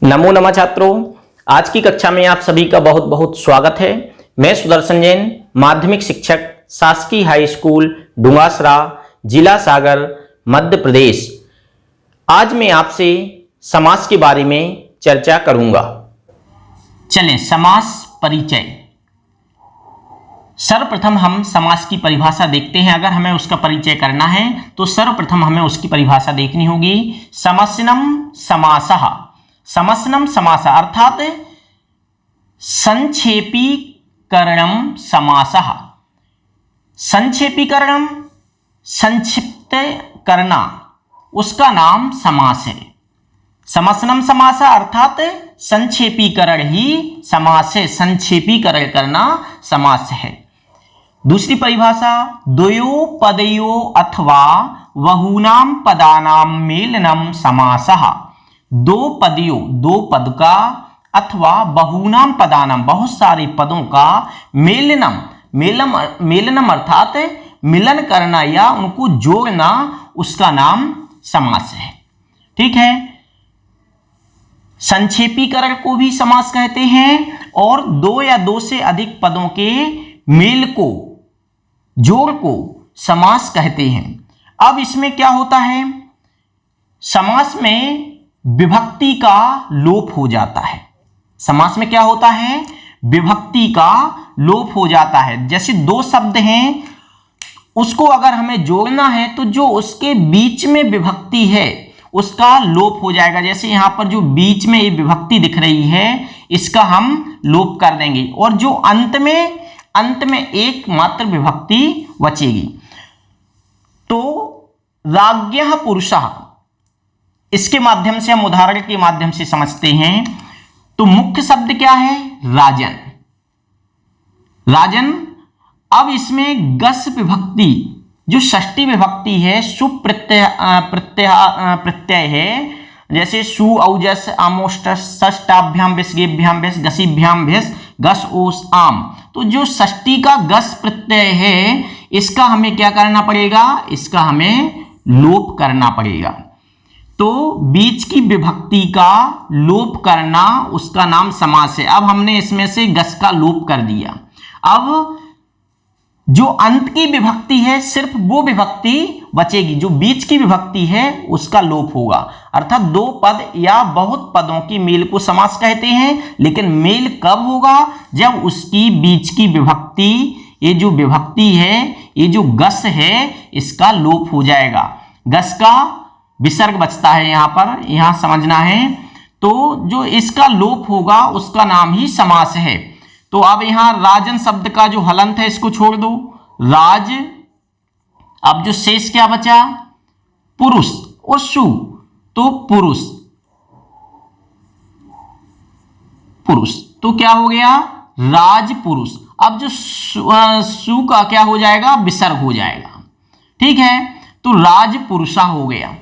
नमो नमः छात्रों, आज की कक्षा में आप सभी का बहुत बहुत स्वागत है। मैं सुदर्शन जैन, माध्यमिक शिक्षक, शासकीय हाई स्कूल डुंगासरा, जिला सागर, मध्य प्रदेश। आज मैं आपसे समास के बारे में चर्चा करूंगा। चलें, समास परिचय। सर्वप्रथम हम समास की परिभाषा देखते हैं। अगर हमें उसका परिचय करना है तो सर्वप्रथम हमें उसकी परिभाषा देखनी होगी। समस्नम समासः, समस्नम समास अर्थात संक्षेपीकरणम समासः। संक्षेपीकरणम, संक्षिप्त करना, उसका नाम समास है। समस्नम समास अर्थात संक्षेपीकरण ही समास है, संक्षेपीकरण करना समास है। दूसरी परिभाषा, द्वयो पदयो अथवा बहुनाम पदानाम मेलनम समासः। दो पदियों, दो पद का, अथवा बहुनाम पदानाम, बहुत सारे पदों का, मेलनम, मेलनम अर्थात मिलन करना या उनको जोड़ना, उसका नाम समास है। ठीक है। संक्षेपीकरण को भी समास कहते हैं और दो या दो से अधिक पदों के मेल को, जोड़ को समास कहते हैं। अब इसमें क्या होता है, समास में विभक्ति का लोप हो जाता है। समास में क्या होता है, विभक्ति का लोप हो जाता है। जैसे दो शब्द हैं, उसको अगर हमें जोड़ना है तो जो उसके बीच में विभक्ति है उसका लोप हो जाएगा। जैसे यहां पर जो बीच में ये विभक्ति दिख रही है, इसका हम लोप कर देंगे और जो अंत में एकमात्र विभक्ति बचेगी। तो राज्ञः पुरुषः, इसके माध्यम से हम उदाहरण के माध्यम से समझते हैं। तो मुख्य शब्द क्या है, राजन, राजन। अब इसमें गस विभक्ति, जो षष्ठी विभक्ति है, सुप प्रत्यय है। जैसे सु औजस आमोष्टस षष्टाभ्याम विसर्गेभ्याम विस गसीभ्याम विस गस ओस आम। तो जो षष्ठी का गस प्रत्यय है, इसका हमें क्या करना पड़ेगा, इसका हमें लोप करना पड़ेगा। तो बीच की विभक्ति का लोप करना, उसका नाम समास है। अब हमने इसमें से गस का लोप कर दिया। अब जो अंत की विभक्ति है, सिर्फ वो विभक्ति बचेगी। जो बीच की विभक्ति है उसका लोप होगा। अर्थात दो पद या बहुत पदों की मेल को समास कहते हैं। लेकिन मेल कब होगा, जब उसकी बीच की विभक्ति, ये जो विभक्ति है, ये जो गस है, इसका लोप हो जाएगा। गस का विसर्ग बचता है यहां पर, यहां समझना है। तो जो इसका लोप होगा उसका नाम ही समास है। तो अब यहां राजन शब्द का जो हलंत है इसको छोड़ दो, राज। अब जो शेष क्या बचा, पुरुष और सु, तो पुरुष, पुरुष, तो क्या हो गया, राज पुरुष। अब जो सु का क्या हो जाएगा, विसर्ग हो जाएगा। ठीक है, तो राज पुरुषा हो गया।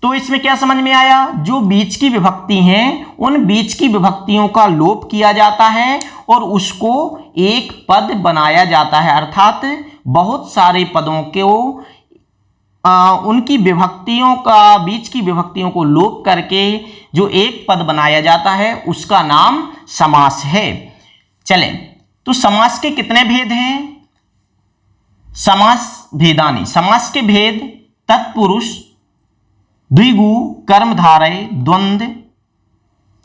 तो इसमें क्या समझ में आया, जो बीच की विभक्ति हैं, उन बीच की विभक्तियों का लोप किया जाता है और उसको एक पद बनाया जाता है। अर्थात बहुत सारे पदों को उनकी विभक्तियों का, बीच की विभक्तियों को लोप करके जो एक पद बनाया जाता है, उसका नाम समास है। चलें, तो समास के कितने भेद हैं, समास भेदानि। समास के भेद तत्पुरुष, द्विगु, कर्मधारय, द्वंद्व,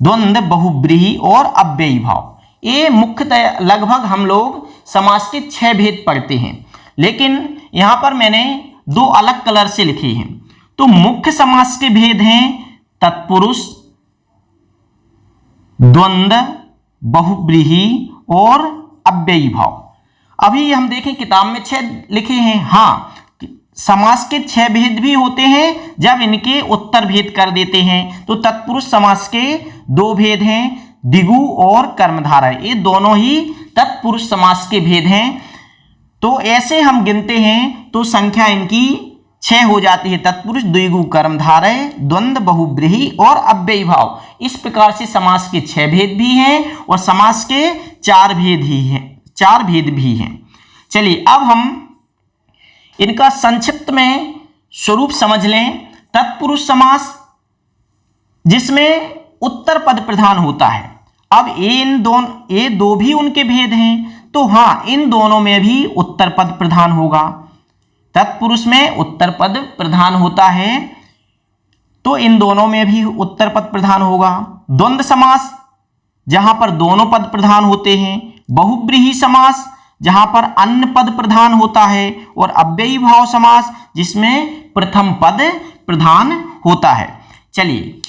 द्वंद्व, बहुब्रीहि और अव्ययी भाव। ये मुख्यतः लगभग हम लोग समास के 6 भेद पढ़ते हैं, लेकिन यहां पर मैंने 2 अलग कलर से लिखे हैं। तो मुख्य समास के भेद हैं तत्पुरुष, द्वंद्व, बहुब्रीहि और अव्ययी भाव। अभी हम देखें किताब में 6 लिखे हैं। हाँ, समास के 6 भेद भी होते हैं जब इनके उत्तर भेद कर देते हैं। तो तत्पुरुष समास के 2 भेद हैं, द्विगु और कर्मधारय। ये दोनों ही तत्पुरुष समास के भेद हैं। तो ऐसे हम गिनते हैं तो संख्या इनकी 6 हो जाती है, तत्पुरुष, द्विगु, कर्मधारय, द्वंद्व, बहुब्रीहि और अव्ययी भाव। इस प्रकार से समास के 6 भेद भी हैं और समास के 4 भेद ही हैं, 4 भेद भी हैं। चलिए, अब हम इनका संक्षिप्त में स्वरूप समझ लें। तत्पुरुष समास, जिसमें उत्तर पद प्रधान होता है। अब ये दो भी उनके भेद हैं, तो हाँ इन दोनों में भी उत्तर पद प्रधान होगा। तत्पुरुष में उत्तर पद प्रधान होता है, तो इन दोनों में भी उत्तर पद प्रधान होगा। द्वंद्व समास जहां पर दोनों पद प्रधान होते हैं, बहुब्रीहि समास जहां पर अन्य पद प्रधान होता है, और अव्ययी भाव समास जिसमें प्रथम पद प्रधान होता है। चलिए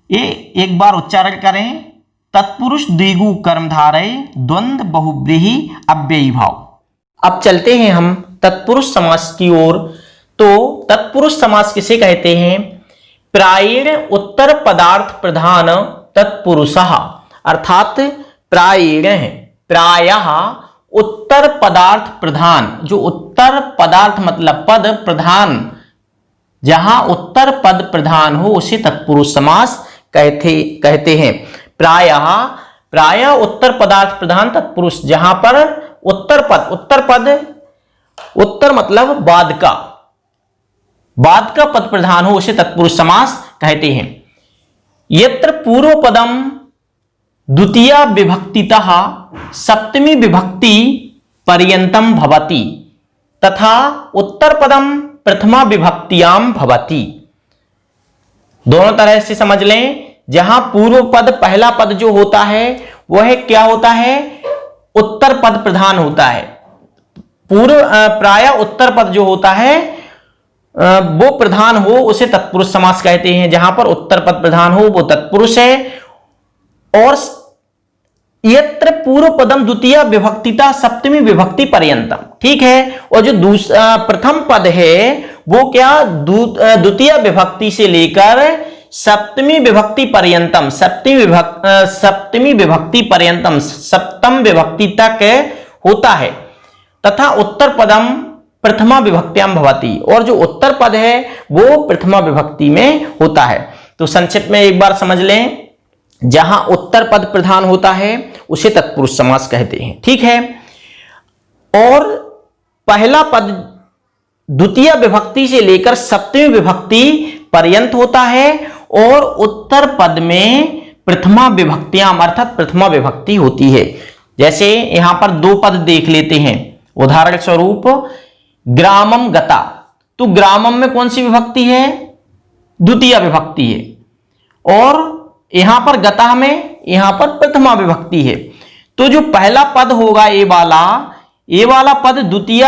ये एक बार उच्चारण करें। तत्पुरुष द्विगु कर्मधारय द्वंद्व बहुब्रीहि अव्ययी भाव। अब चलते हैं हम तत्पुरुष समास की ओर। तो तत्पुरुष समास किसे कहते हैं? प्रायेण उत्तर पदार्थ प्रधान तत्पुरुषः, अर्थात प्रायेण प्रायः उत्तर पदार्थ प्रधान, जो उत्तर पदार्थ मतलब पद प्रधान, जहां उत्तर पद प्रधान हो उसे तत्पुरुष समास कहते हैं। प्रायः उत्तर पदार्थ प्रधान तत्पुरुष, जहां पर उत्तर मतलब बाद का पद प्रधान हो उसे तत्पुरुष समास कहते हैं। यत्र पूर्व पदम द्वितीया विभक्तितः सप्तमी विभक्ति पर्यंतम भवति तथा उत्तर पदम प्रथमा विभक्तियाम भवति। दोनों तरह से समझ लें। जहां पूर्व पद पहला पद जो होता है वह क्या होता है? उत्तर पद प्रधान होता है। प्राय उत्तर पद जो होता है वो प्रधान हो उसे तत्पुरुष समास कहते हैं। जहां पर उत्तर पद प्रधान हो वो तत्पुरुष है। और यत्र पूर्व पदम द्वितीय विभक्तिता सप्तमी विभक्ति पर्यंतम, ठीक है। और जो प्रथम पद है वो क्या? द्वितीय विभक्ति से लेकर सप्तमी विभक्ति पर्यंतम, सप्तमी विभक्ति पर्यंतम, सप्तम विभक्ति तक होता है। तथा उत्तर पदम प्रथमा विभक्त्याम भवति, और जो उत्तर पद है वो प्रथमा विभक्ति में होता है। तो संक्षिप्त में एक बार समझ लें। जहां उत्तर पद प्रधान होता है उसे तत्पुरुष समास कहते हैं, ठीक है। और पहला पद द्वितीय विभक्ति से लेकर सप्तमी विभक्ति पर्यंत होता है, और उत्तर पद में प्रथमा विभक्तियां अर्थात प्रथमा विभक्ति होती है। जैसे यहां पर दो पद देख लेते हैं। उदाहरण स्वरूप ग्रामम गता, तो ग्रामम में कौन सी विभक्ति है? द्वितीय विभक्ति है। और यहां पर गता में यहां पर प्रथमा विभक्ति है। तो जो पहला पद होगा ये वाला पद द्वितीय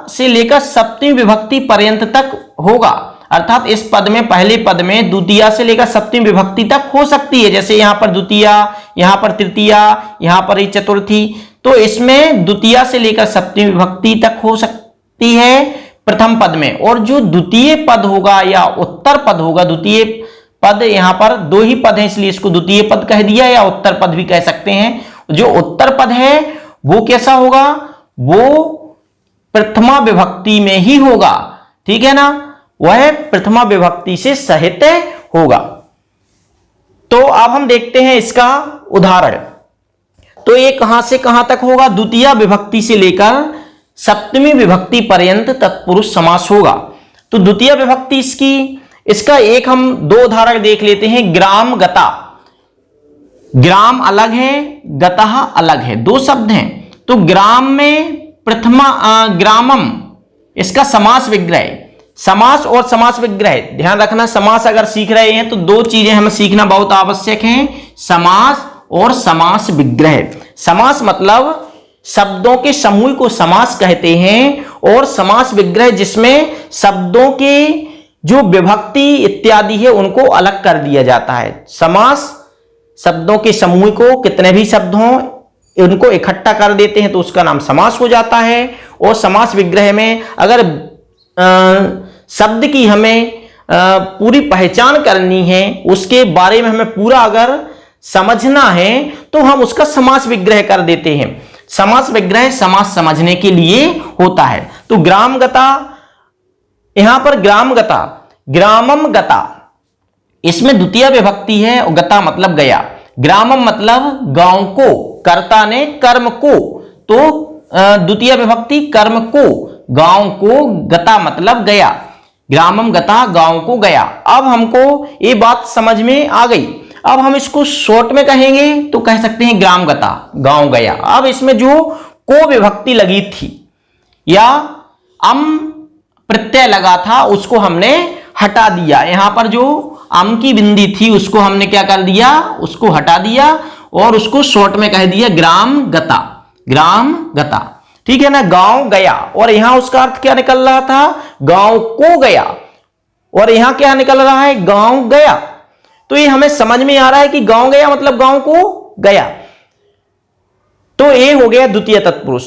से लेकर सप्तमी विभक्ति पर्यंत तक होगा। अर्थात इस पद में, पहले पद में द्वितीय से लेकर सप्तमी विभक्ति तक हो सकती है। जैसे यहां पर द्वितीय, यहां पर तृतीय, यहां पर चतुर्थी। तो इसमें द्वितीय से लेकर सप्तमी विभक्ति तक हो सकती है प्रथम पद में। और जो द्वितीय पद होगा या उत्तर पद होगा, द्वितीय पद यहां पर दो ही पद है इसलिए इसको द्वितीय पद कह दिया, या उत्तर पद भी कह सकते हैं। जो उत्तर पद है वो कैसा होगा? वो प्रथमा विभक्ति में ही होगा, ठीक है ना। वह प्रथमा विभक्ति से सहित होगा। तो अब हम देखते हैं इसका उदाहरण। तो ये कहां से कहां तक होगा? द्वितीय विभक्ति से लेकर सप्तमी विभक्ति पर्यंत तत्पुरुष समास होगा। तो द्वितीय विभक्ति इसका एक हम दो उदाहरण देख लेते हैं। ग्राम गता, ग्राम अलग है, गतः अलग है, दो शब्द हैं। तो ग्राम में ग्रामम इसका समास विग्रह, समास और समास विग्रह ध्यान रखना। समास अगर सीख रहे हैं तो दो चीजें हमें सीखना बहुत आवश्यक है, समास और समास विग्रह। समास मतलब शब्दों के समूह को समास कहते हैं, और समास विग्रह जिसमें शब्दों के जो विभक्ति इत्यादि है उनको अलग कर दिया जाता है। समास शब्दों के समूह को, कितने भी शब्द हों, उनको इकट्ठा कर देते हैं तो उसका नाम समास हो जाता है। और समास विग्रह में अगर शब्द की हमें पूरी पहचान करनी है, उसके बारे में हमें पूरा अगर समझना है तो हम उसका समास विग्रह कर देते हैं। समास विग्रह समास समझने के लिए होता है। तो ग्रामगता, यहां पर ग्रामगता, ग्रामम गता, इसमें द्वितीय विभक्ति है और गता मतलब गया। ग्रामम मतलब गांव को, कर्ता ने कर्म को, तो द्वितीय विभक्ति कर्म को, गांव को, गता मतलब गया। ग्रामम गता गांव को गया। अब हमको ये बात समझ में आ गई। अब हम इसको शॉर्ट में कहेंगे तो कह सकते हैं ग्राम गता, गांव गया। अब इसमें जो को विभक्ति लगी थी या अम प्रत्यय लगा था उसको हमने हटा दिया। यहां पर जो अम की बिंदी थी उसको हमने क्या कर दिया, उसको हटा दिया और उसको शॉर्ट में कह दिया ग्राम गता, ग्राम गता। ठीक है ना, गांव गया। और यहां उसका अर्थ क्या निकल रहा था, गांव को गया, और यहां क्या निकल रहा है, गांव गया। तो ये हमें समझ में आ रहा है कि गांव गया मतलब गांव को गया। तो ये हो गया द्वितीय तत्पुरुष।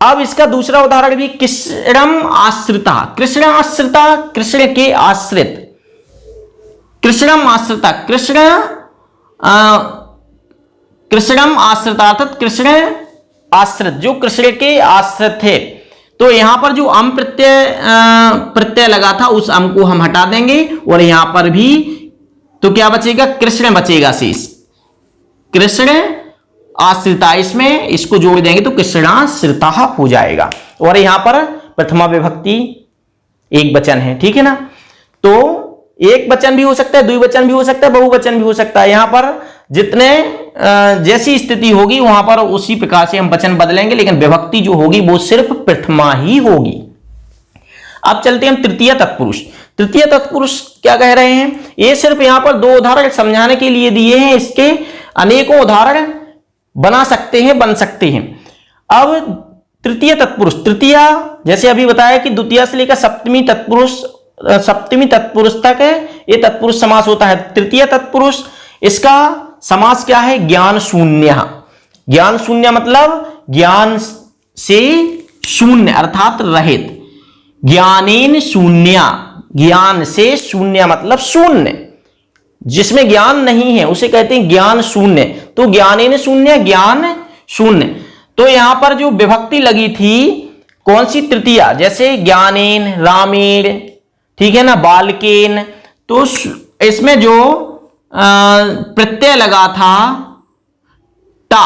अब इसका दूसरा उदाहरण भी, कृष्णम आश्रिता। कृष्ण आश्रिता, कृष्ण के आश्रित, कृष्णम आश्रिता, कृष्णम आश्रिता अर्थात कृष्ण आश्रित, जो कृष्ण के आश्रित थे। तो यहां पर जो अम प्रत्यय लगा था उस अम को हम हटा देंगे और यहां पर भी तो क्या बचेगा, कृष्ण बचेगा शेष, कृष्ण आश्रिता। इसमें इसको जोड़ देंगे तो कृष्णाश्रिता हो जाएगा। और यहां पर प्रथमा विभक्ति एक वचन है। ठीक है ना, तो एक वचन भी हो सकता है, द्विवचन भी हो सकता है, बहुवचन भी हो सकता है। यहां पर जितने जैसी स्थिति होगी वहां पर उसी प्रकार से हम वचन बदलेंगे, लेकिन विभक्ति जो होगी वो सिर्फ प्रथमा ही होगी। अब चलते हैं हम तृतीय तत्पुरुष। तृतीय तत्पुरुष क्या कह रहे हैं, ये सिर्फ यहां पर दो उदाहरण समझाने के लिए दिए हैं, इसके अनेकों उदाहरण बना सकते हैं, बन सकते हैं। अब तृतीय तत्पुरुष, तृतीय जैसे अभी बताया कि द्वितीय से लेकर सप्तमी तत्पुरुष तक ये तत्पुरुष समास होता है। तृतीय तत्पुरुष, इसका समास क्या है, ज्ञान शून्य। ज्ञान शून्य मतलब ज्ञान से शून्य अर्थात रहित, ज्ञानेन शून्य, ज्ञान से शून्य मतलब शून्य, जिसमें ज्ञान नहीं है उसे कहते हैं ज्ञान शून्य। तो ज्ञानेन शून्य, ज्ञान शून्य। तो यहां पर जो विभक्ति लगी थी कौन सी, तृतीय, जैसे ज्ञानेन, रामेण, ठीक है ना, बालकेन। तो इसमें जो प्रत्यय लगा था टा,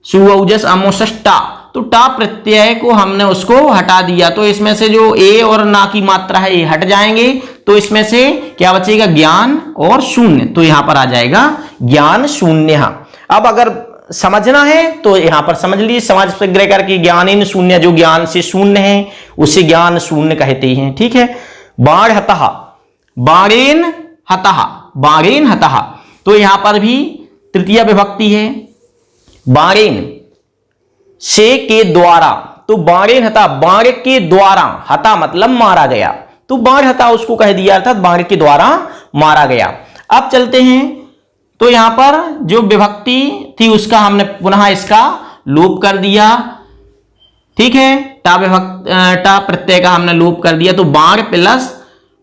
सुऔजस अमोसस टा, तो टा प्रत्यय को हमने उसको हटा दिया। तो इसमें से जो ए और ना की मात्रा है ये हट जाएंगे, तो इसमें से क्या बचेगा, ज्ञान और शून्य। तो यहां पर आ जाएगा ज्ञान शून्य। अब अगर समझना है तो यहां पर समझ लीजिए, समाज प्रग्रह करके ज्ञानेन शून्य, जो ज्ञान से शून्य है उसे ज्ञान शून्य कहते हैं। ठीक है, बाण हतः, बाणेन हतः, बाणेन हतः। तो यहां पर भी तृतीय विभक्ति है, बाणेन से के द्वारा। तो बाणेन हता, बाण के द्वारा, हता मतलब मारा गया, तो बाण हता उसको कह दिया अर्थात बाण के द्वारा मारा गया। अब चलते हैं, तो यहां पर जो विभक्ति थी उसका हमने पुनः इसका लोप कर दिया। ठीक है, टा प्रत्यय का हमने लोप कर दिया, तो बाण प्लस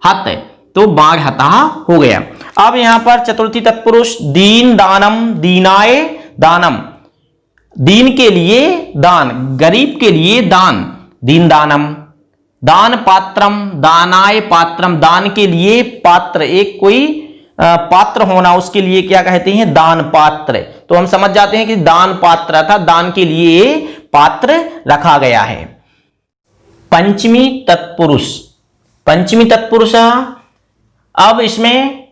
हत, तो बाण हता हो गया। अब यहां पर चतुर्थी तत्पुरुष, दीन दानम, दीनाय दानम, दीन के लिए दान, गरीब के लिए दान, दीन दानम। दान पात्रम, दानाय पात्रम, दान के लिए पात्र, एक कोई पात्र होना, उसके लिए क्या कहते हैं, दान पात्र। तो हम समझ जाते हैं कि दान पात्र था, दान के लिए पात्र रखा गया है। पंचमी तत्पुरुष, पंचमी तत्पुरुष, अब इसमें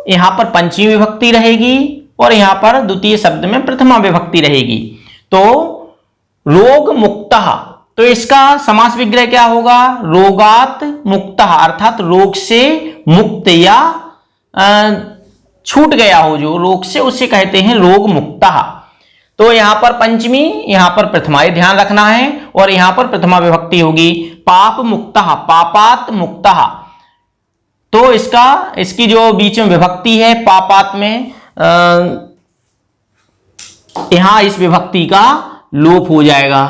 यहां पर पंचमी विभक्ति रहेगी और यहां पर द्वितीय शब्द में प्रथमा विभक्ति रहेगी। तो रोग मुक्तः, तो इसका समास विग्रह क्या होगा, रोगात मुक्तः अर्थात रोग से मुक्त या छूट गया हो, जो रोग से, उसे कहते हैं रोग मुक्तः। तो यहां पर पंचमी, यहां पर प्रथमा, ध्यान रखना है, और यहां पर प्रथमा विभक्ति होगी। पाप मुक्तः, पापात मुक्तः, तो इसकी जो बीच में विभक्ति है पापात में, यहां इस विभक्ति का लोप हो जाएगा,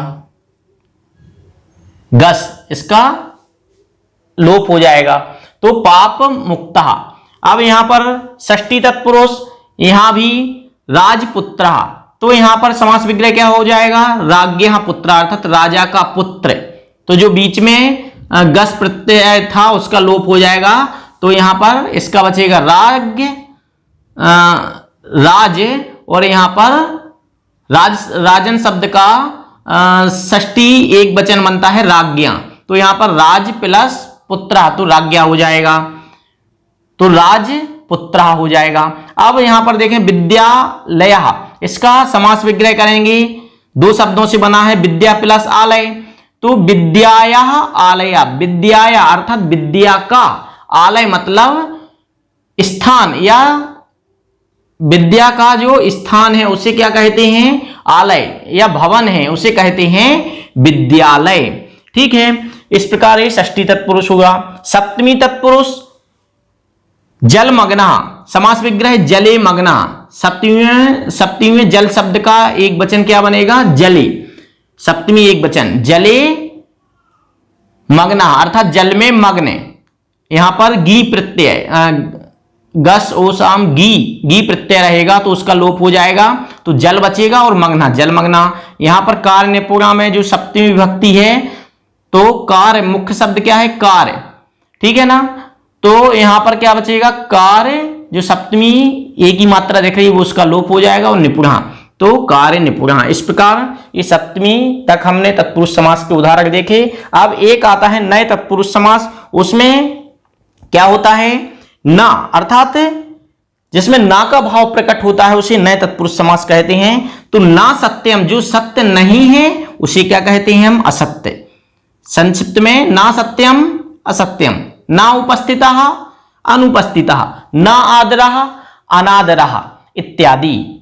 गस, इसका लोप हो जाएगा, तो पाप मुक्तः। अब यहां पर षष्ठी तत्पुरुष, यहां भी राजपुत्र, तो यहां पर समास विग्रह क्या हो जाएगा, राज्ञः पुत्र अर्थात राजा का पुत्र। तो जो बीच में गस प्रत्यय था उसका लोप हो जाएगा, तो यहां पर इसका बचेगा राज्ञ, राज, और यहां पर राजन शब्द का षष्ठी एक वचन बनता है राज्ञा, तो यहां पर राज प्लस पुत्र, तो राज्ञा हो जाएगा। तो राज पुत्रः हो जाएगा। अब यहां पर देखें विद्यालयः, इसका समास विग्रह करेंगे, दो शब्दों से बना है, विद्या प्लस आलय, तो विद्यायाः आलया, विद्याया अर्थात विद्या का, आलय मतलब स्थान, या विद्या का जो स्थान है उसे क्या कहते हैं, आलय, या भवन है उसे कहते हैं विद्यालय। ठीक है, इस प्रकार ये षष्ठी तत्पुरुष होगा। सप्तमी तत्पुरुष जलमग्ना, समास विग्रह जले मग्ना, सप्तमी में जल शब्द का एक वचन क्या बनेगा, जले, सप्तमी एक वचन, जले मग्ना अर्थात जल में मग्न, यहां पर गी प्रत्यय, गस ओसाम गी प्रत्यय रहेगा तो उसका लोप हो जाएगा, तो जल बचेगा और मग्ना जलमग्ना। यहां पर कार्य निपुणा में जो सप्तमी विभक्ति है तो कार्य मुख्य शब्द क्या है, कार्य, ठीक है ना, तो यहां पर क्या बचेगा, कार्य, जो सप्तमी एक ही मात्रा दिख रही है वो उसका लोप हो जाएगा, और निपुणा, तो कार्य निपुणा। इस प्रकार ये सप्तमी तक हमने तत्पुरुष समास के उदाहरण देखे। अब एक आता है नए तत्पुरुष समास, उसमें क्या होता है, ना अर्थात जिसमें ना का भाव प्रकट होता है उसे नए तत्पुरुष समास कहते हैं। तो ना सत्यम, जो सत्य नहीं है उसे क्या कहते हैं हम, असत्य। संक्षिप्त में ना सत्यम असत्यम, ना उपस्थितः अनुपस्थितः, ना आदरः अनादरः इत्यादि।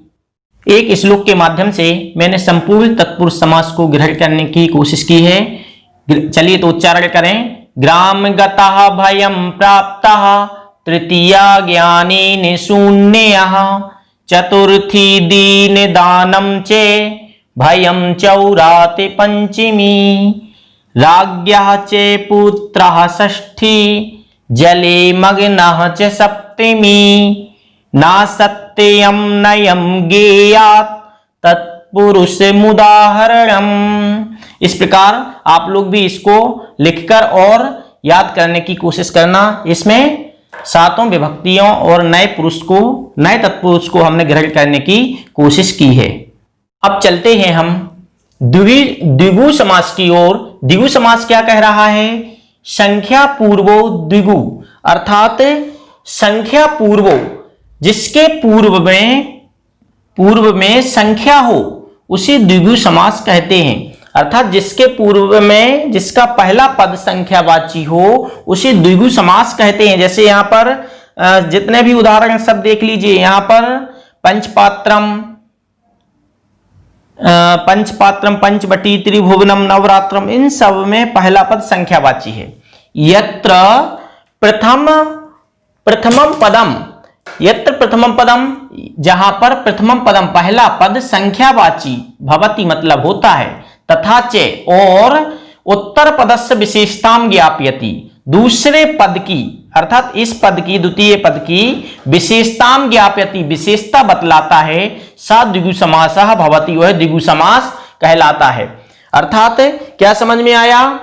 एक श्लोक के माध्यम से मैंने संपूर्ण तत्पुरुष समास को ग्रहण करने की कोशिश की है। चलिए तो उच्चारण करें। ग्राम गतः भयं प्राप्तः, तृतीया ज्ञानेन शून्यः, चतुर्थी दीन दानं चे, भयं चौराते पंचमी, राज्ञः चे पुत्रः षष्ठी, जले मग्नः च सप्तमी, ना सत्यं नयं गेयात् तत्पुरुष मुदाहरणम्। इस प्रकार आप लोग भी इसको लिखकर और याद करने की कोशिश करना। इसमें सातों विभक्तियों और नए पुरुष को, नए तत्पुरुष को हमने ग्रहण करने की कोशिश की है। अब चलते हैं हम द्विगु समास की ओर। द्विगु समास क्या कह रहा है, संख्या पूर्वो द्विगु, अर्थात संख्या पूर्वो, जिसके पूर्व में संख्या हो उसे द्विगु समास कहते हैं। अर्थात जिसके पूर्व में जिसका पहला पद संख्यावाची हो उसे द्विगु समास कहते हैं। जैसे यहां पर जितने भी उदाहरण सब देख लीजिए, यहां पर पंचपात्रम, पंचवटी, त्रिभुवनम, नवरात्रम, इन सब में पहला पद संख्यावाची है। यत्र प्रथमम पदम, यत्र प्रथमम पदम, जहां पर प्रथमम पदम पहला पद संख्यावाची भवति मतलब होता है, तथा चे और उत्तर पदस्य विशेषताम ज्ञापयति, दूसरे पद की अर्थात इस पद की, द्वितीय पद की विशेषताम ज्ञापयति, विशेषता बतलाता है, सा द्विगु समासः भवति, वह द्विगु समास कहलाता है। अर्थात क्या समझ में आया,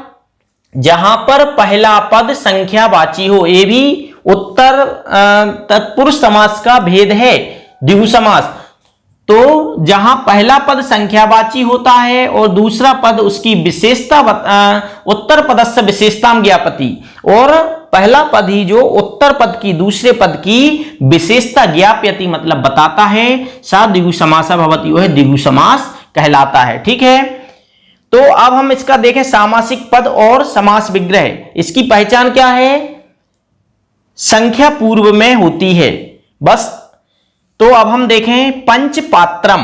जहां पर पहला पद संख्यावाची हो, ये भी उत्तर तत्पुरुष समास का भेद है द्विगु समास। तो जहां पहला पद संख्यावाची होता है और दूसरा पद उसकी विशेषता, उत्तर पदस्य विशेषताम ज्ञापति, और पहला पद ही जो उत्तर पद की, दूसरे पद की विशेषता ज्ञापयति मतलब बताता है, सा द्विगु समासः भवति, वह द्विगु समास कहलाता है। ठीक है, तो अब हम इसका देखें सामासिक पद और समास विग्रह। इसकी पहचान क्या है, संख्या पूर्व में होती है बस। तो अब हम देखें पंचपात्रम,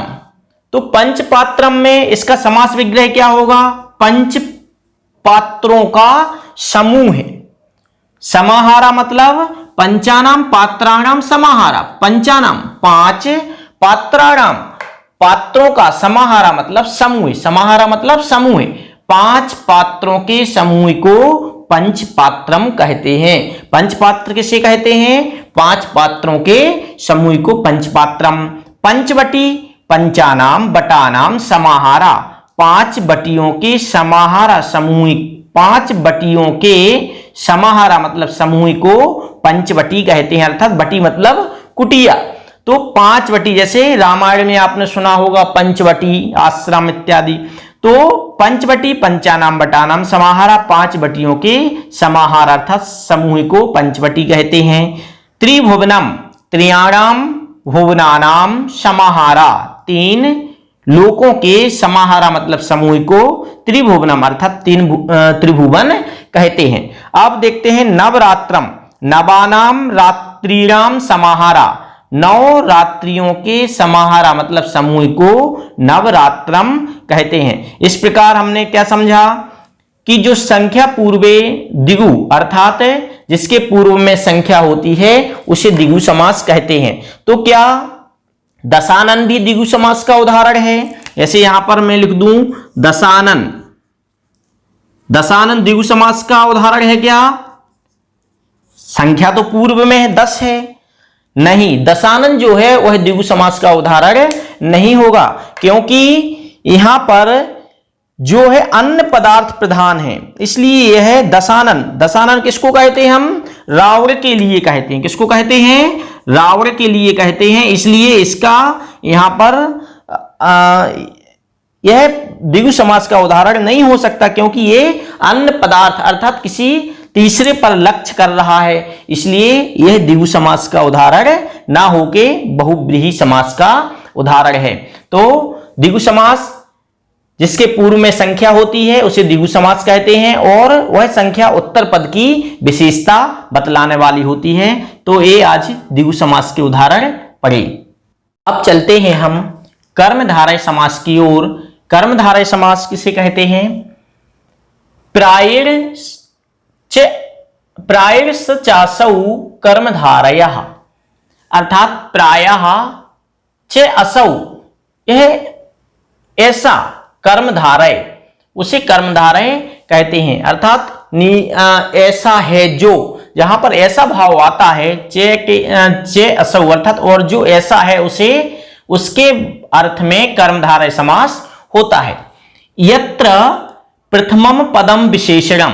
तो पंचपात्रम में इसका समास विग्रह क्या होगा, पंच पात्रों का समूह है। समाहारा मतलब पंचानाम पात्राणाम समाहारा, पंचानाम पांच, पात्राणाम पात्रों का, समाहारा मतलब समूह, समाहारा मतलब समूह, पांच पात्रों के समूह को पंचपात्रम कहते हैं। पंचपात्र किसे कहते हैं, पांच पात्रों के समूह को पंचपात्रम। पंचवटी, पंचानाम बटानाम समाहारा, पांच बटियों के समाहारा समूह, पांच बटियों के समाहारा मतलब समूह को पंचवटी कहते हैं। अर्थात बटी मतलब कुटिया, तो पांच वटी, जैसे रामायण में आपने सुना होगा पंचवटी आश्रम इत्यादि, तो पंचवटी पंचानाम बटानाम समाहारा, पांच बटियों के समाहार अर्थात समूह को पंचवटी कहते हैं। त्रिभुवनम, त्रियाणाम भुवनानाम समाहारा, 3 लोकों के समाहारा मतलब समूह को त्रिभुवनम अर्थात 3 त्रिभुवन कहते हैं। अब देखते हैं नवरात्रम, नवानाम रात्रिणाम समाहारा, 9 रात्रियों के समाहारा मतलब समूह को नवरात्रम कहते हैं। इस प्रकार हमने क्या समझा कि जो संख्या पूर्वे दिगु अर्थात जिसके पूर्व में संख्या होती है उसे दिगु समास कहते हैं। तो क्या दशानन भी दिगु समास का उदाहरण है? ऐसे यहां पर मैं लिख दूं दशानन, दशानन दिगु समास का उदाहरण है क्या? संख्या तो पूर्व में है 10 है, नहीं, दशानन जो है वह दिगु समास का उदाहरण नहीं होगा, क्योंकि यहां पर जो है अन्य पदार्थ प्रधान है, इसलिए यह है दशानन। दशानन किसको कहते हैं? हम रावण के लिए कहते हैं। किसको कहते हैं? रावण के लिए कहते हैं, इसलिए इसका यहां पर यह द्विगु समास का उदाहरण नहीं हो सकता, क्योंकि यह अन्य पदार्थ अर्थात किसी तीसरे पर लक्ष्य कर रहा है, इसलिए यह द्विगु समास का उदाहरण ना होके बहुव्रीहि समास का उदाहरण है। तो द्विगु समास जिसके पूर्व में संख्या होती है उसे द्विगु समास कहते हैं, और वह संख्या उत्तर पद की विशेषता बतलाने वाली होती है। तो ये आज द्विगु समास के उदाहरण पढ़े। अब चलते हैं हम कर्मधारय समास की ओर। कर्मधारय समास किसे कहते हैं? प्रायश चासौ कर्मधारयः अर्थात प्रायः च असौ, यह ऐसा कर्मधारय उसे कर्मधारय कहते हैं, अर्थात ऐसा है जो, जहां पर ऐसा भाव आता है चे असौ अर्थात और जो ऐसा है उसे, उसके अर्थ में कर्मधारय समास होता है। यत्र प्रथमम पदम विशेषणम,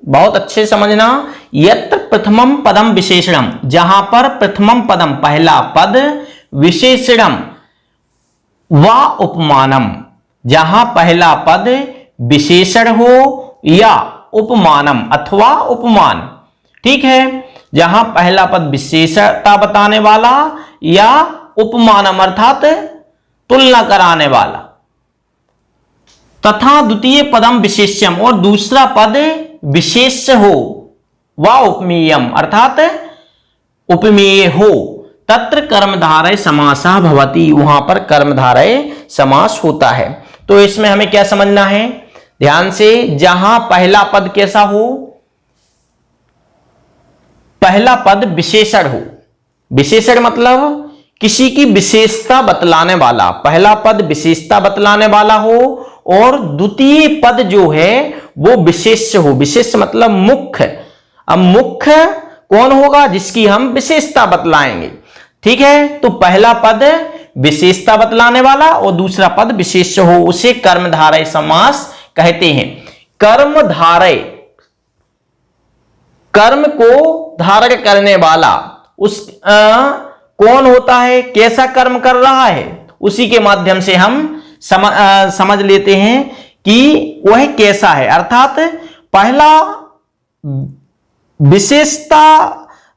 बहुत अच्छे समझना, यत्र प्रथमम पदम विशेषणम, जहां पर प्रथमम पदम पहला पद, विशेषणम व उपमानम, जहां पहला पद विशेषण हो या उपमानम अथवा उपमान, ठीक है, जहां पहला पद विशेषता बताने वाला या उपमानम अर्थात तुलना कराने वाला, तथा द्वितीय पदम विशेष्यम और दूसरा पद विशेष्य हो, व उपमेयम अर्थात उपमेय हो, तत्र कर्मधारय समासः भवति, वहां पर कर्मधारय समास होता है। तो इसमें हमें क्या समझना है? ध्यान से, जहां पहला पद कैसा हो? पहला पद विशेषण हो, विशेषण मतलब किसी की विशेषता बतलाने वाला, पहला पद विशेषता बतलाने वाला हो, और द्वितीय पद जो है वो विशेष्य हो। विशेष्य मतलब मुख्य। अब मुख्य कौन होगा? जिसकी हम विशेषता बतलाएंगे, ठीक है। तो पहला पद विशेषता बतलाने वाला और दूसरा पद विशेष्य हो, उसे कर्मधारय समास कहते हैं। कर्मधारय, कर्म को धारण करने वाला, उस कौन होता है, कैसा कर्म कर रहा है, उसी के माध्यम से हम समझ लेते हैं कि वह कैसा है, अर्थात पहला विशेषता,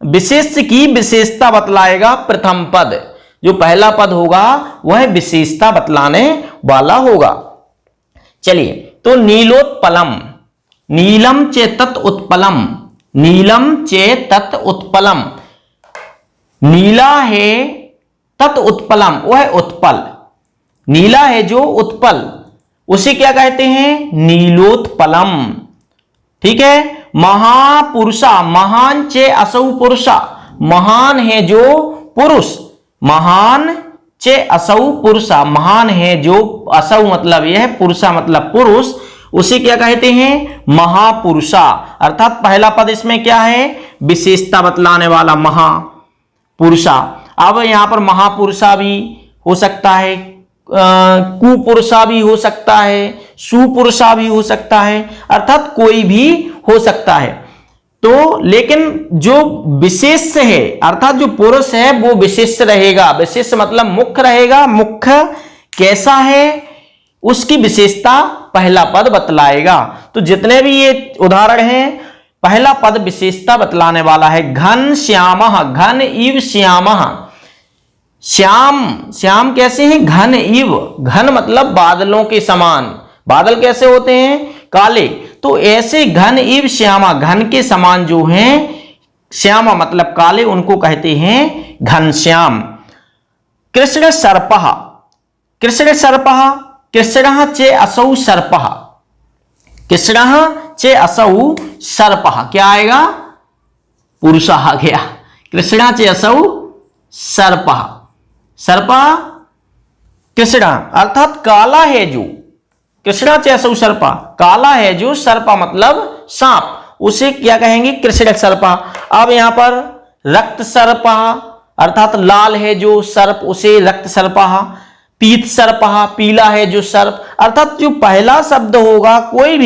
विशेष की विशेषता बतलाएगा प्रथम पद, जो पहला पद होगा वह विशेषता बतलाने वाला होगा। चलिए, तो नीलोत्पलम, नीलम चेतत उत्पलम, नीलम चेतत उत्पलम, नीला है तत् उत्पलम, वह उत्पल, नीला है जो उत्पल, उसे क्या कहते हैं? नीलोत्पलम, ठीक है। महापुरुषा, महान चे असौ पुरुषा, महान है जो पुरुष, महान चे असौ पुरुषा, महान है जो, असौ मतलब यह, पुरुषा मतलब पुरुष, उसे क्या कहते हैं? महापुरुषा, अर्थात पहला पद इसमें क्या है? विशेषता बतलाने वाला महापुरुषा। अब यहां पर महापुरुषा भी हो सकता है, कुपुरुषा भी हो सकता है, सुपुरुषा भी हो सकता है, अर्थात कोई भी हो सकता है। तो लेकिन जो विशेष है अर्थात जो पुरुष है वो विशेष रहेगा, विशेष मतलब मुख्य रहेगा, मुख्य कैसा है उसकी विशेषता पहला पद बतलाएगा। तो जितने भी ये उदाहरण हैं पहला पद विशेषता बतलाने वाला है। घन श्यामः, घन इव श्यामः। श्याम, श्याम कैसे हैं? घन इव, घन मतलब बादलों के समान। बादल कैसे होते हैं? काले। तो ऐसे घन इव श्यामा, घन के समान जो हैं, श्यामा मतलब काले, उनको कहते हैं घनश्याम। कृष्ण सर्पः, कृष्ण सर्पः, कृष्णः चे असौ सर्पः, कृष्णः चे असौ सर्पः, क्या आएगा? पुरुषः आ गया। कृष्णः चे असौ सर्पः, सर्पः कृष्ण अर्थात काला है जो, कृष्णा चे असौ सर्पा, काला है जो, सर्पा मतलब सांप, उसे क्या कहेंगे? कृष्ण सर्पा। अब यहां पर रक्त सर्पा अर्थात लाल है जो सर्प, उसे रक्त सर्पा। पीत सर्पा, पीला है जो सर्प। अर्थात जो पहला शब्द होगा, कोई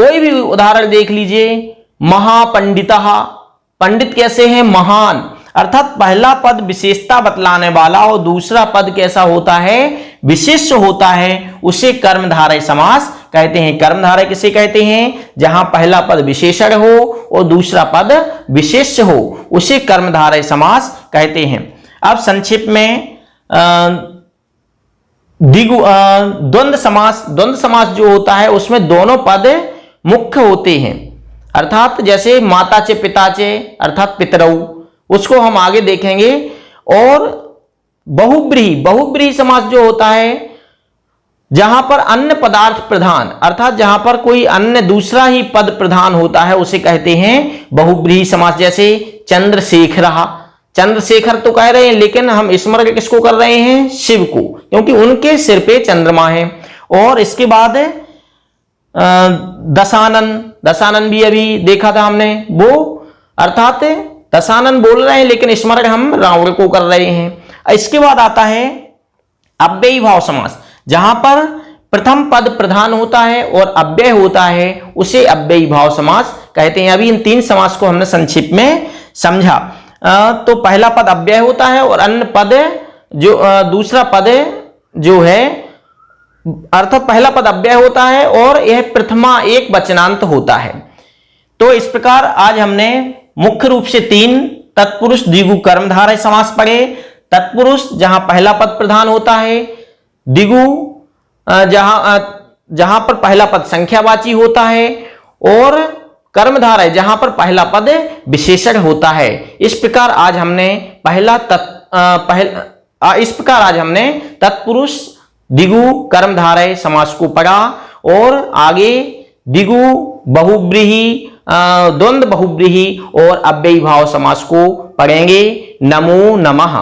भी उदाहरण देख लीजिए। महापंडितः, पंडित कैसे हैं? महान। अर्थात पहला पद विशेषता बतलाने वाला और दूसरा पद कैसा होता है? विशेष्य होता है, उसे कर्मधारय समास कहते हैं। कर्मधारय किसे कहते हैं? जहां पहला पद विशेषण हो और दूसरा पद विशेष्य हो, उसे कर्मधारय समास कहते हैं। अब संक्षिप्त में द्वंद्व समास, द्वंद्व समास जो होता है उसमें दोनों पद मुख्य होते हैं। अर्थात जैसे माता चे पिता चे अर्थात पितरऊ, उसको हम आगे देखेंगे। और बहुब्रीहि, बहुब्रीहि समास जो होता है, जहां पर अन्य पदार्थ प्रधान अर्थात जहां पर कोई अन्य दूसरा ही पद प्रधान होता है, उसे कहते हैं बहुब्रीहि समास। जैसे चंद्रशेखरः, चंद्रशेखर तो कह रहे हैं, लेकिन हम स्मरण किसको कर रहे हैं? शिव को, क्योंकि उनके सिर पे चंद्रमा है। और इसके बाद दशानन, दशानन भी अभी देखा था हमने, वो अर्थात दशानन बोल रहे हैं लेकिन स्मरण हम रावण को कर रहे हैं। इसके बाद आता है अव्ययी भाव समास, जहां पर प्रथम पद प्रधान होता है और अव्यय होता है, उसे अव्ययी भाव समास कहते हैं। अभी इन तीन समास को हमने संक्षिप्त में समझा। तो पहला पद अव्यय होता है और अन्य पद जो दूसरा पद जो है, अर्थात पहला पद अव्यय होता है और यह प्रथमा एक वचनांत होता है। तो इस प्रकार आज हमने मुख्य रूप से तीन तत्पुरुष द्विगु कर्मधारय समास पढ़े। तत्पुरुष जहां पहला पद प्रधान होता है, द्विगु जहां पर पहला पद संख्यावाची होता है, और कर्मधारय जहां पर पहला पद विशेषण होता है। इस प्रकार आज हमने इस प्रकार आज हमने तत्पुरुष द्विगु कर्मधारय समास को पढ़ा और आगे द्विगु बहुब्रीहि द्वंद्व बहुब्रीहि और अव्ययी भाव समास को पढ़ेंगे। नमो नमः।